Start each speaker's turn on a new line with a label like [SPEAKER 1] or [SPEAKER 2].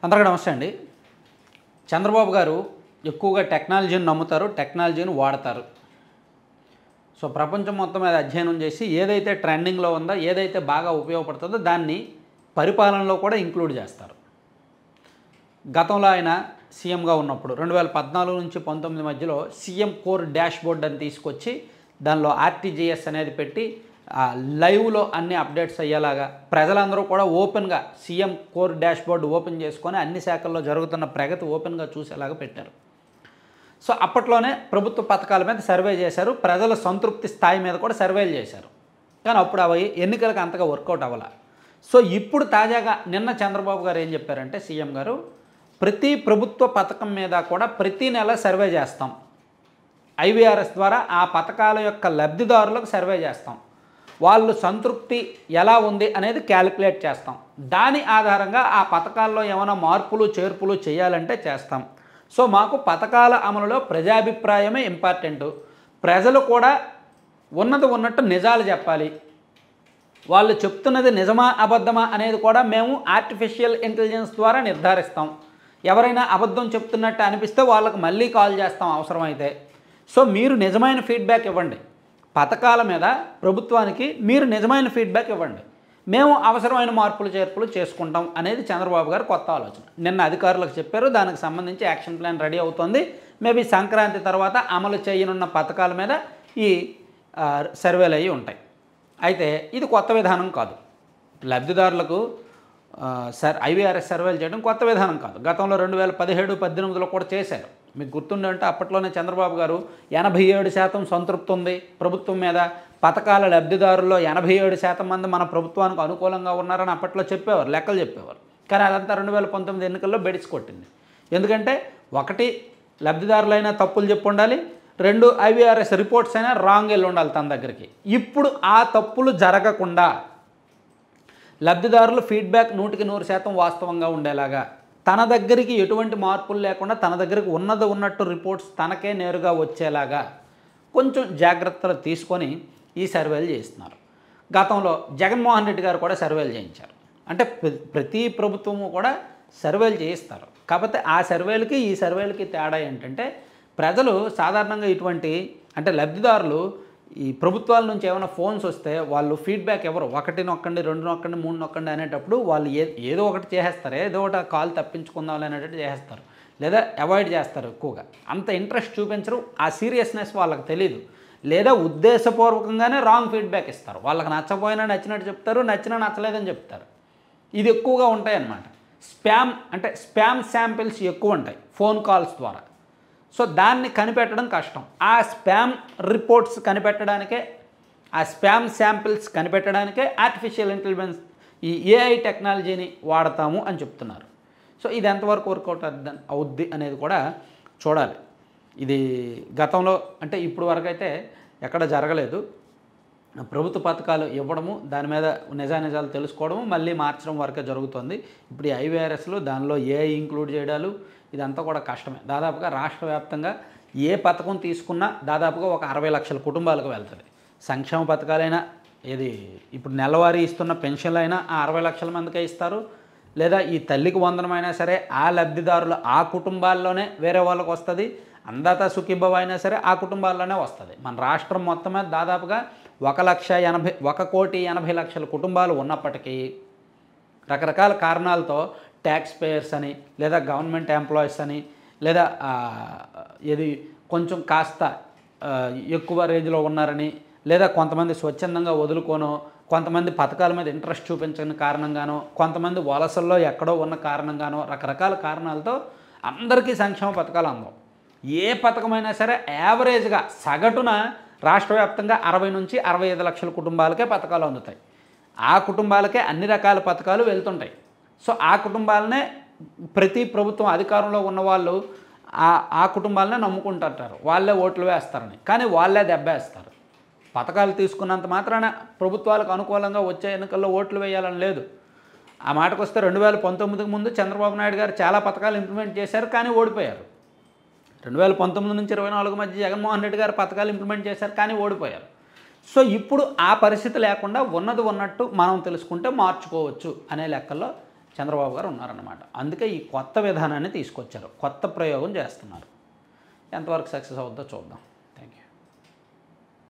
[SPEAKER 1] అందరికీ నమస్తే అండి. చంద్రబాబు గారు ఎక్కువగా టెక్నాలజీని నమ్ముతారు, టెక్నాలజీని వాడతారు. సో ప్రపంచం మొత్తం మీద అధ్యయనం చేసి ఏదైతే ట్రెండింగ్లో ఉందో, ఏదైతే బాగా ఉపయోగపడుతుందో దాన్ని పరిపాలనలో కూడా ఇంక్లూడ్ చేస్తారు. గతంలో ఆయన సీఎంగా ఉన్నప్పుడు 2014 నుంచి 19 మధ్యలో సీఎం కోర్ డాష్ బోర్డ్ అని తీసుకొచ్చి దానిలో ఆర్టీజీఎస్ అనేది పెట్టి లైవ్లో అన్ని అప్డేట్స్ అయ్యేలాగా ప్రజలందరూ కూడా ఓపెన్గా CM core dash board open చేసుకొని అన్ని శాఖల్లో జరుగుతున్న ప్రగతి ఓపెన్గా చూసేలాగా పెట్టారు. సో అప్పట్లోనే ప్రభుత్వ పథకాల మీద సర్వే చేశారు, ప్రజల సంతృప్తి స్థాయి మీద కూడా సర్వేలు చేశారు. కానీ అప్పుడు అవి ఎన్నికలకు అంతగా వర్కౌట్ అవ్వాల. సో ఇప్పుడు తాజాగా నిన్న చంద్రబాబు గారు ఏం చెప్పారంటే, సీఎం గారు ప్రతి ప్రభుత్వ పథకం మీద కూడా ప్రతి నెల సర్వే చేస్తాం, ఐవీఆర్ఎస్ ద్వారా ఆ పథకాల యొక్క లబ్ధిదారులకు సర్వే చేస్తాం, వాళ్ళు సంతృప్తి ఎలా ఉంది అనేది క్యాలిక్యులేట్ చేస్తాం, దాని ఆధారంగా ఆ పథకాల్లో ఏమైనా మార్పులు చేర్పులు చేయాలంటే చేస్తాం. సో మాకు పథకాల అమలులో ప్రజాభిప్రాయమే ఇంపార్టెంటు, ప్రజలు కూడా ఉన్నది ఉన్నట్టు నిజాలు చెప్పాలి, వాళ్ళు చెప్తున్నది నిజమా అబద్ధమా అనేది కూడా మేము ఆర్టిఫిషియల్ ఇంటెలిజెన్స్ ద్వారా నిర్ధారిస్తాం. ఎవరైనా అబద్ధం చెప్తున్నట్టు అనిపిస్తే వాళ్ళకు మళ్ళీ కాల్ చేస్తాం అవసరమైతే. సో మీరు నిజమైన ఫీడ్బ్యాక్ ఇవ్వండి, పథకాల మీద ప్రభుత్వానికి మీరు నిజమైన ఫీడ్బ్యాక్ ఇవ్వండి, మేము అవసరమైన మార్పులు చేర్పులు చేసుకుంటాం అనేది చంద్రబాబు గారు కొత్త ఆలోచన నిన్న అధికారులకు చెప్పారు. దానికి సంబంధించి యాక్షన్ ప్లాన్ రెడీ అవుతుంది. మేబీ సంక్రాంతి తర్వాత అమలు చేయనున్న పథకాల మీద ఈ సర్వేలు అయ్యి ఉంటాయి. అయితే ఇది కొత్త విధానం కాదు, లబ్ధిదారులకు ఐవీఆర్ఎస్ సర్వేలు చేయడం కొత్త విధానం కాదు. గతంలో 2017-18లో కూడా చేశారు. మీకు గుర్తుండే అంటే అప్పట్లోనే చంద్రబాబు గారు 87% సంతృప్తి ఉంది ప్రభుత్వం మీద, పథకాల లబ్ధిదారుల్లో 87% మంది మన ప్రభుత్వానికి అనుకూలంగా ఉన్నారని అప్పట్లో చెప్పేవారు, లెక్కలు చెప్పేవారు. కానీ అదంతా 2019 ఎన్నికల్లో బెడిసి కొట్టింది. ఎందుకంటే ఒకటి, లబ్ధిదారులైనా తప్పులు చెప్పి ఉండాలి, 2 ఐవీఆర్ఎస్ రిపోర్ట్స్ అయినా రాంగ్ వెళ్ళి ఉండాలి తన దగ్గరికి. ఇప్పుడు ఆ తప్పులు జరగకుండా లబ్ధిదారులు ఫీడ్బ్యాక్ 100% వాస్తవంగా ఉండేలాగా, తన దగ్గరికి ఎటువంటి మార్పులు లేకుండా తన దగ్గరికి ఉన్నది ఉన్నట్టు రిపోర్ట్స్ తనకే నేరుగా వచ్చేలాగా కొంచెం జాగ్రత్తలు తీసుకొని ఈ సర్వేలు చేస్తున్నారు. గతంలో జగన్మోహన్ రెడ్డి గారు కూడా సర్వేలు చేయించారు. అంటే ప్రతి ప్రభుత్వము కూడా సర్వేలు చేయిస్తారు. కాకపోతే ఆ సర్వేలకి ఈ సర్వేలకి తేడా ఏంటంటే, ప్రజలు సాధారణంగా ఇటువంటి అంటే లబ్ధిదారులు ఈ ప్రభుత్వాల నుంచి ఏమైనా ఫోన్స్ వస్తే వాళ్ళు ఫీడ్బ్యాక్ ఎవరు, 1 నొక్కండి, 2 నొక్కండి, 3 నొక్కండి అనేటప్పుడు వాళ్ళు ఏదో ఒకటి చేసేస్తారు, ఏదో ఒకటి కాల్ తప్పించుకుందాం అనేటట్టు చేసేస్తారు, లేదా అవాయిడ్ చేస్తారు. ఎక్కువగా అంత ఇంట్రెస్ట్ చూపించరు, ఆ సీరియస్నెస్ వాళ్ళకి తెలియదు, లేదా ఉద్దేశపూర్వకంగానే రాంగ్ ఫీడ్బ్యాక్ ఇస్తారు. వాళ్ళకి నచ్చపోయినా నచ్చినట్టు చెప్తారు, నచ్చినా నచ్చలేదని చెప్తారు. ఇది ఎక్కువగా ఉంటాయి అన్నమాట. స్పామ్ శాంపిల్స్ ఎక్కువ ఉంటాయి ఫోన్ కాల్స్ ద్వారా. సో దాన్ని కనిపెట్టడం కష్టం. ఆ స్పామ్ రిపోర్ట్స్ కనిపెట్టడానికే, ఆ స్పామ్ శాంపిల్స్ కనిపెట్టడానికే ఆర్టిఫిషియల్ ఇంటెలిజెన్స్ ఈ ఏఐ టెక్నాలజీని వాడతాము అని చెప్తున్నారు. సో ఇది ఎంతవరకు వర్కౌట్ అవుద్ది అనేది కూడా చూడాలి. ఇది గతంలో అంటే ఇప్పుడు వరకు అయితే ఎక్కడ జరగలేదు. ప్రభుత్వ పథకాలు ఇవ్వడము, దాని మీద నిజానిజాలు తెలుసుకోవడము, మళ్ళీ మార్చడం వరకే జరుగుతుంది. ఇప్పుడు ఈ ఐవీఆర్ఎస్లు దానిలో ఏఐ ఇంక్లూడ్ చేయడాలు ఇదంతా కూడా కష్టమే. దాదాపుగా రాష్ట్ర వ్యాప్తంగా ఏ పథకం తీసుకున్నా దాదాపుగా ఒక 60 లక్షల కుటుంబాలకు వెళ్తుంది. సంక్షేమ పథకాలైనా, ఏది ఇప్పుడు నెలవారీ ఇస్తున్న పెన్షన్లు అయినా ఆ 60 లక్షల మందికే ఇస్తారు, లేదా ఈ తల్లికి వందనమైనా సరే ఆ లబ్ధిదారులు ఆ కుటుంబాల్లోనే వేరే వాళ్ళకు వస్తుంది, అందాత సుఖీభవ అయినా సరే ఆ కుటుంబాల్లోనే వస్తుంది. మన రాష్ట్రం మొత్తం మీద దాదాపుగా 1,80,00,000 కుటుంబాలు ఉన్నప్పటికీ రకరకాల కారణాలతో ట్యాక్స్ పేయర్స్ అని, లేదా గవర్నమెంట్ ఎంప్లాయీస్ అని, లేదా ఇది కొంచెం కాస్త ఎక్కువ రేంజ్లో ఉన్నారని, లేదా కొంతమంది స్వచ్ఛందంగా వదులుకోనో, కొంతమంది పథకాల మీద ఇంట్రెస్ట్ చూపించని కారణంగానో, కొంతమంది వలసల్లో ఎక్కడో ఉన్న కారణంగానో, రకరకాల కారణాలతో అందరికీ సంక్షేమ పథకాలు అందవు. ఏ పథకమైనా సరే యావరేజ్గా సగటున రాష్ట్ర వ్యాప్తంగా 60 నుంచి 65 లక్షల కుటుంబాలకే పథకాలు అందుతాయి. ఆ కుటుంబాలకే అన్ని రకాల పథకాలు వెళ్తుంటాయి. సో ఆ కుటుంబాలనే ప్రతి ప్రభుత్వం అధికారంలో ఉన్నవాళ్ళు ఆ కుటుంబాలనే నమ్ముకుంటుంటారు, వాళ్ళే ఓట్లు వేస్తారని. కానీ వాళ్ళే దెబ్బేస్తారు. పథకాలు తీసుకున్నంత మాత్రాన ప్రభుత్వాలకు అనుకూలంగా వచ్చే ఎన్నికల్లో ఓట్లు వేయాలని లేదు. ఆ మాటకు వస్తే 2019కి ముందు చంద్రబాబు నాయుడు గారు చాలా పథకాలు ఇంప్లిమెంట్ చేశారు, కానీ ఓడిపోయారు. 2019 నుంచి 24 మధ్య జగన్మోహన్ రెడ్డి గారు పథకాలు ఇంప్లిమెంట్ చేశారు, కానీ ఓడిపోయారు. సో ఇప్పుడు ఆ పరిస్థితి లేకుండా ఉన్నది ఉన్నట్టు మనం తెలుసుకుంటే మార్చుకోవచ్చు అనే లెక్కల్లో చంద్రబాబు గారు ఉన్నారన్నమాట. అందుకే ఈ కొత్త విధానాన్ని తీసుకొచ్చారు, కొత్త ప్రయోగం చేస్తున్నారు. ఎంతవరకు సక్సెస్ అవుద్దో చూద్దాం.